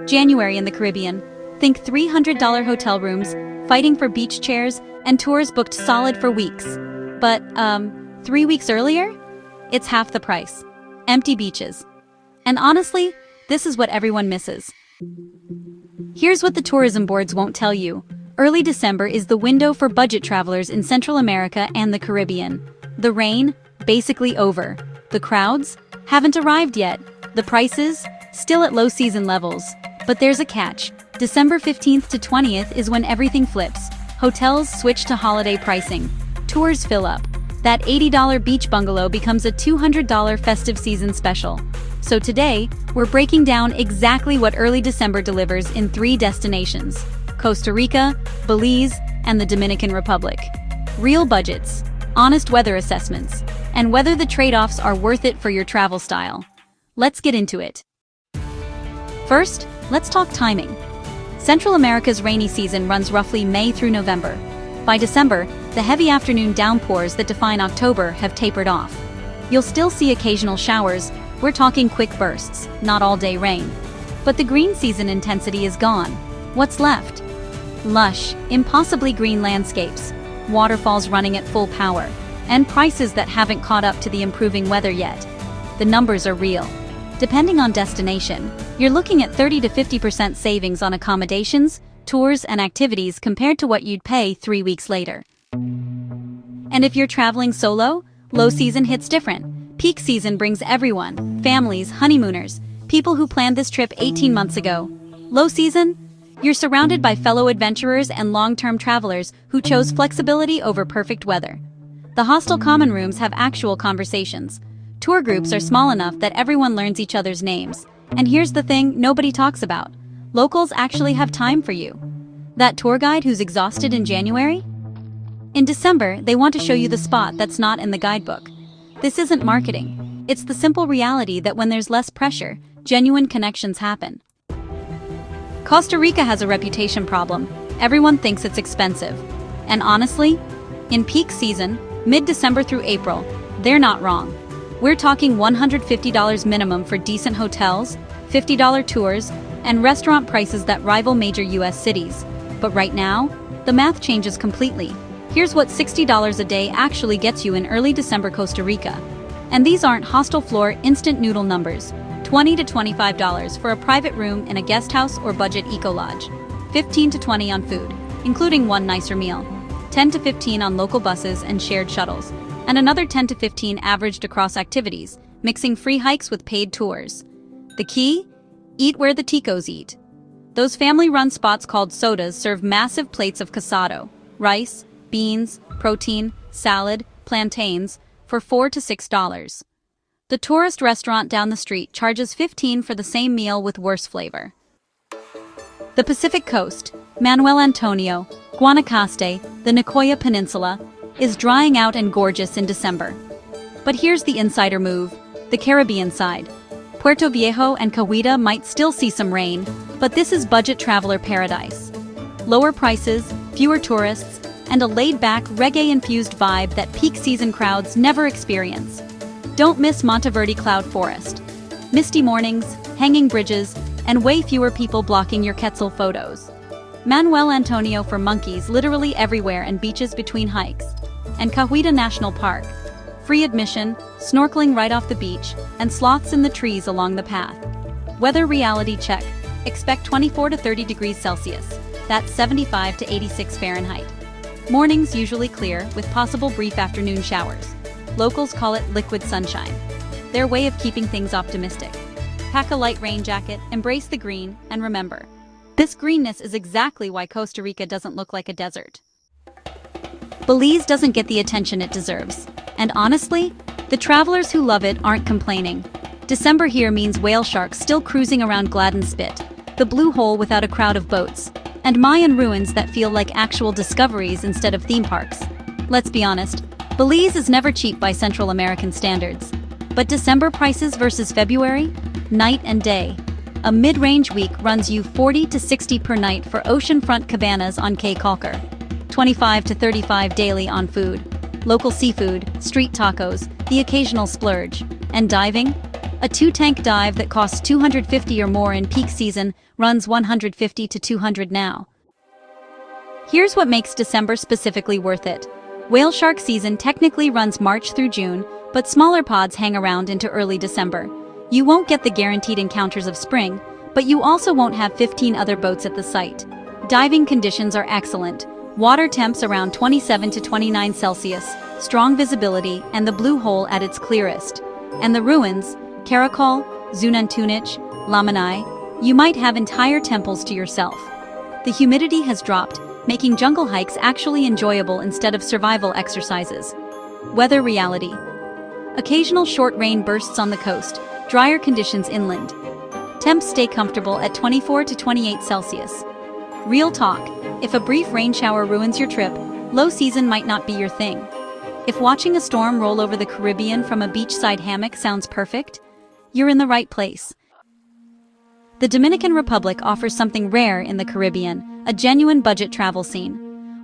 January in the Caribbean. Think $300 hotel rooms, fighting for beach chairs, and tours booked solid for weeks. But, 3 weeks earlier? It's half the price. Empty beaches. And honestly, this is what everyone misses. Here's what the tourism boards won't tell you. Early December is the window for budget travelers in Central America and the Caribbean. The rain? Basically over. The crowds? Haven't arrived yet. The prices? Still at low season levels. But there's a catch. December 15th to 20th is when everything flips. Hotels switch to holiday pricing. Tours fill up. That $80 beach bungalow becomes a $200 festive season special. So today, we're breaking down exactly what early December delivers in 3 destinations: Costa Rica, Belize, and the Dominican Republic. Real budgets, honest weather assessments, and whether the trade-offs are worth it for your travel style. Let's get into it. First, let's talk timing. Central America's rainy season runs roughly May through November. By December, the heavy afternoon downpours that define October have tapered off. You'll still see occasional showers. We're talking quick bursts, not all-day rain. But the green season intensity is gone. What's left? Lush, impossibly green landscapes, waterfalls running at full power, and prices that haven't caught up to the improving weather yet. The numbers are real. Depending on destination, you're looking at 30 to 50% savings on accommodations, tours, and activities compared to what you'd pay 3 weeks later. And if you're traveling solo, low season hits different. Peak season brings everyone, families, honeymooners, people who planned this trip 18 months ago. Low season? You're surrounded by fellow adventurers and long-term travelers who chose flexibility over perfect weather. The hostel common rooms have actual conversations. Tour groups are small enough that everyone learns each other's names. And here's the thing nobody talks about. Locals actually have time for you. That tour guide who's exhausted in January? In December, they want to show you the spot that's not in the guidebook. This isn't marketing. It's the simple reality that when there's less pressure, genuine connections happen. Costa Rica has a reputation problem. Everyone thinks it's expensive. And honestly, in peak season, mid-December through April, they're not wrong. We're talking $150 minimum for decent hotels, $50 tours, and restaurant prices that rival major US cities. But right now, the math changes completely. Here's what $60 a day actually gets you in early December Costa Rica. And these aren't hostel floor instant noodle numbers. $20 to $25 for a private room in a guest house or budget eco-lodge. $15 to $20 on food, including one nicer meal. $10 to $15 on local buses and shared shuttles. And another $10 to $15 averaged across activities, mixing free hikes with paid tours. The key? Eat where the ticos eat. Those family-run spots called sodas serve massive plates of casado, rice, beans, protein, salad, plantains, for $4 to $6. The tourist restaurant down the street charges $15 for the same meal with worse flavor. The Pacific Coast, Manuel Antonio, Guanacaste, the Nicoya Peninsula, is drying out and gorgeous in December. But here's the insider move, the Caribbean side. Puerto Viejo and Cahuita might still see some rain, but this is budget traveler paradise. Lower prices, fewer tourists, and a laid-back, reggae-infused vibe that peak season crowds never experience. Don't miss Monteverde Cloud Forest. Misty mornings, hanging bridges, and way fewer people blocking your Quetzal photos. Manuel Antonio for monkeys literally everywhere and beaches between hikes. And Cahuita National Park. Free admission, snorkeling right off the beach, and sloths in the trees along the path. Weather reality check. Expect 24 to 30 degrees Celsius. That's 75 to 86 Fahrenheit. Mornings usually clear, with possible brief afternoon showers. Locals call it liquid sunshine. Their way of keeping things optimistic. Pack a light rain jacket, embrace the green, and remember, this greenness is exactly why Costa Rica doesn't look like a desert. Belize doesn't get the attention it deserves. And honestly, the travelers who love it aren't complaining. December here means whale sharks still cruising around Gladden Spit, the blue hole without a crowd of boats, and Mayan ruins that feel like actual discoveries instead of theme parks. Let's be honest, Belize is never cheap by Central American standards. But December prices versus February? Night and day. A mid-range week runs you $40 to $60 per night for oceanfront cabanas on Cay Caulker. $25 to $35 daily on food. Local seafood, street tacos, the occasional splurge. And diving? A 2-tank dive that costs $250 or more in peak season runs $150 to $200 now. Here's what makes December specifically worth it. Whale shark season technically runs March through June, but smaller pods hang around into early December. You won't get the guaranteed encounters of spring, but you also won't have 15 other boats at the site. Diving conditions are excellent. Water temps around 27 to 29 Celsius, strong visibility, and the blue hole at its clearest. And the ruins, Karakol, Zunantunich, Lamanai, you might have entire temples to yourself. The humidity has dropped, making jungle hikes actually enjoyable instead of survival exercises. Weather reality. Occasional short rain bursts on the coast, drier conditions inland. Temps stay comfortable at 24 to 28 Celsius. Real talk, if a brief rain shower ruins your trip, low season might not be your thing. If watching a storm roll over the Caribbean from a beachside hammock sounds perfect, you're in the right place. The Dominican Republic offers something rare in the Caribbean, a genuine budget travel scene.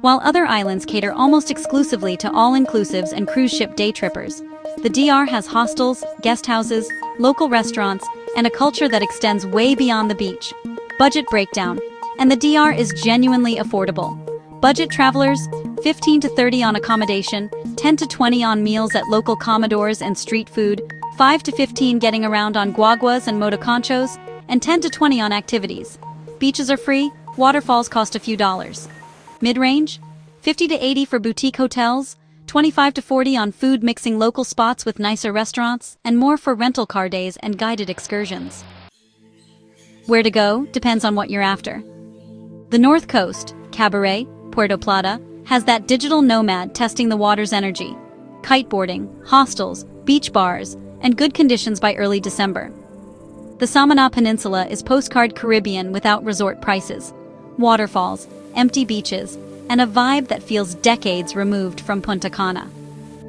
While other islands cater almost exclusively to all-inclusives and cruise ship day trippers, the DR has hostels, guest houses, local restaurants, and a culture that extends way beyond the beach. Budget breakdown. And the DR is genuinely affordable. Budget travelers, 15 to 30 on accommodation, 10 to 20 on meals at local commodores and street food, 5 to 15 getting around on guaguas and motoconchos, and 10 to 20 on activities. Beaches are free, waterfalls cost a few dollars. Mid-range, 50 to 80 for boutique hotels, 25 to 40 on food mixing local spots with nicer restaurants, and more for rental car days and guided excursions. Where to go depends on what you're after. The North Coast, Cabaret, Puerto Plata, has that digital nomad testing the water's energy. Kiteboarding, hostels, beach bars, and good conditions by early December. The Samaná Peninsula is postcard Caribbean without resort prices. Waterfalls, empty beaches, and a vibe that feels decades removed from Punta Cana.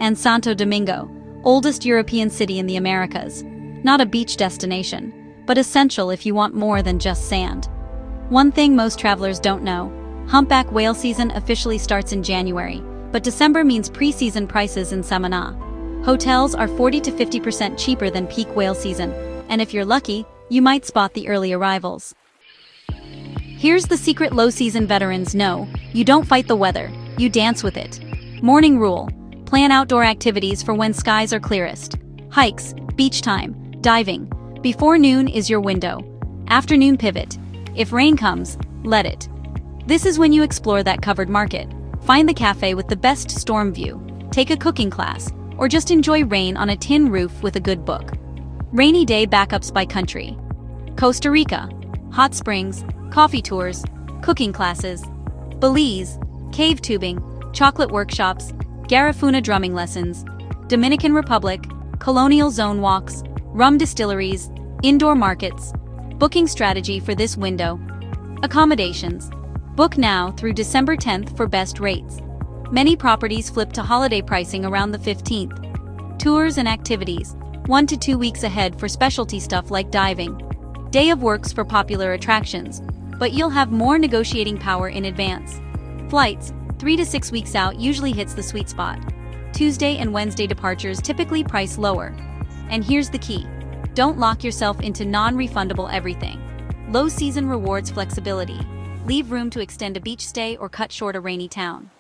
And Santo Domingo, oldest European city in the Americas. Not a beach destination, but essential if you want more than just sand. One thing most travelers don't know, humpback whale season officially starts in January, but December means pre-season prices in Samaná. Hotels are 40 to 50% cheaper than peak whale season, and if you're lucky, you might spot the early arrivals. Here's the secret low-season veterans know: you don't fight the weather, you dance with it. Morning rule: plan outdoor activities for when skies are clearest. Hikes, beach time, diving. Before noon is your window. Afternoon pivot. If rain comes, let it. This is when you explore that covered market. Find the cafe with the best storm view, take a cooking class, or just enjoy rain on a tin roof with a good book. Rainy day backups by country. Costa Rica, hot springs, coffee tours, cooking classes. Belize, cave tubing, chocolate workshops, Garifuna drumming lessons. Dominican Republic, colonial zone walks, rum distilleries, indoor markets. Booking strategy for this window. Accommodations. Book now through December 10th for best rates. Many properties flip to holiday pricing around the 15th. Tours and activities. 1 to 2 weeks ahead for specialty stuff like diving. Day of works for popular attractions, but you'll have more negotiating power in advance. Flights, 3 to 6 weeks out usually hits the sweet spot. Tuesday and Wednesday departures typically price lower. And here's the key. Don't lock yourself into non-refundable everything. Low season rewards flexibility. Leave room to extend a beach stay or cut short a rainy town.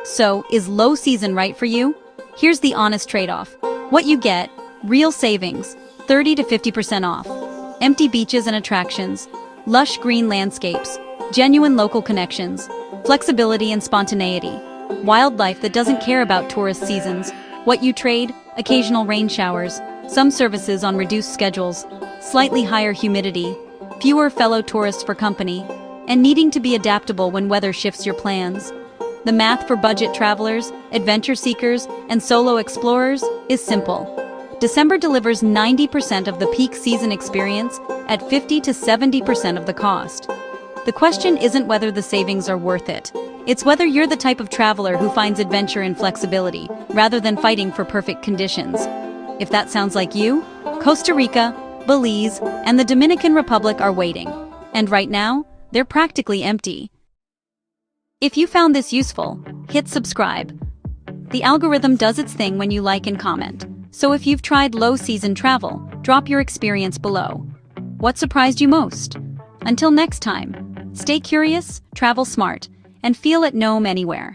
So, is low season right for you? Here's the honest trade-off. What you get: real savings, 30 to 50% off. Empty beaches and attractions, lush green landscapes, genuine local connections, flexibility and spontaneity. Wildlife that doesn't care about tourist seasons. What you trade: occasional rain showers, some services on reduced schedules, slightly higher humidity, fewer fellow tourists for company, and needing to be adaptable when weather shifts your plans. The math for budget travelers, adventure seekers, and solo explorers is simple. December delivers 90% of the peak season experience at 50 to 70% of the cost. The question isn't whether the savings are worth it. It's whether you're the type of traveler who finds adventure in flexibility, rather than fighting for perfect conditions. If that sounds like you, Costa Rica, Belize, and the Dominican Republic are waiting. And right now, they're practically empty. If you found this useful, hit subscribe. The algorithm does its thing when you like and comment, So if you've tried low-season travel, drop your experience below. What surprised you most? Until next time, stay curious, travel smart, and feel at Gnome anywhere.